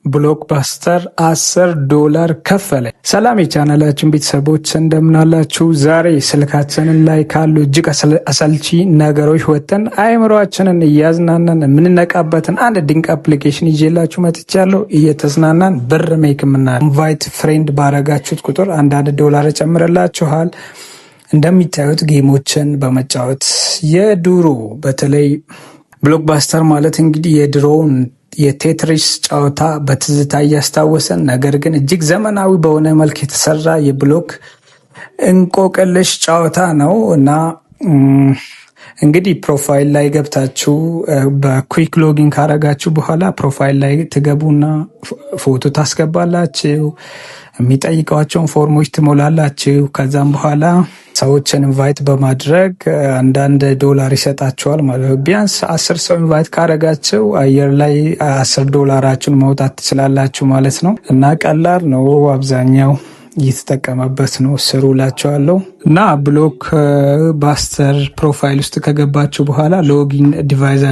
ብሎክባስተር $10 ከፈለ። ሰላም የቻናላችን ቤተሰቦች እንደምናላችሁ። ዛሬ ስልካችንን ላይ ካሉ እጅግ አሰልቺ ነገሮች ወጥተን አእምሮአችንን እያዝናናን የምንነቃበትን አንድ ድንቅ አፕሊኬሽን ይዤላችሁ መጥቻለሁ። እየተዝናናን ብር ሜክ ኢንቫይት ፍሬንድ ባረጋችሁት ቁጥር $1 ጨምረላችኋል። እንደሚታዩት ጌሞችን በመጫወት የድሮ በተለይ ብሎክባስተር ማለት እንግዲህ የድሮውን የቴትሪስ ጨዋታ በትዝታ እያስታወሰን ነገር ግን እጅግ ዘመናዊ በሆነ መልክ የተሰራ የብሎክ እንቆቅልሽ ጨዋታ ነው እና እንግዲህ ፕሮፋይል ላይ ገብታችሁ በኩዊክ ሎጊን ካረጋችሁ በኋላ ፕሮፋይል ላይ ትገቡና ፎቶ ታስገባላችሁ፣ የሚጠይቋቸውን ፎርሞች ትሞላላችሁ። ከዛም በኋላ ሰዎችን ኢንቫይት በማድረግ $1 ይሰጣችኋል ማለት ነው። ቢያንስ 10 ሰው ኢንቫይት ካረጋችሁ አየር ላይ $10 ማውጣት ትችላላችሁ ማለት ነው እና ቀላል ነው። አብዛኛው እየተጠቀመበት ነው። ስሩ ላችኋለሁ እና ብሎክባስተር ፕሮፋይል ውስጥ ከገባችሁ በኋላ ሎጊን ዲቫይስ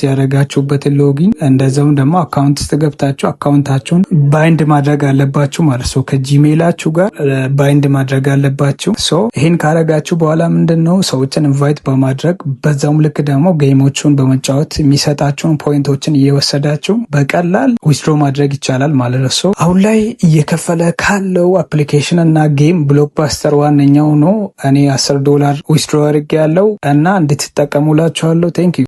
ያደረጋችሁበትን ሎጊን እንደዛውም ደግሞ አካውንት ውስጥ ገብታችሁ አካውንታችሁን ባይንድ ማድረግ አለባችሁ ማለት ነው። ከጂሜይላችሁ ጋር ባይንድ ማድረግ አለባችሁ። ይህን ካረጋችሁ በኋላ ምንድን ነው ሰዎችን ኢንቫይት በማድረግ በዛውም ልክ ደግሞ ጌሞቹን በመጫወት የሚሰጣችሁን ፖይንቶችን እየወሰዳችሁ በቀላል ዊዝድሮ ማድረግ ይቻላል ማለት ነው። አሁን ላይ እየከፈለ ካለው አፕሊኬሽን እና ጌም ብሎክባስተር ዋነኛው ነው። እኔ $10 ዊዝድሮ አድርጌ ያለው እና እንድትጠቀሙላችኋለሁ። ቴንክ ዩ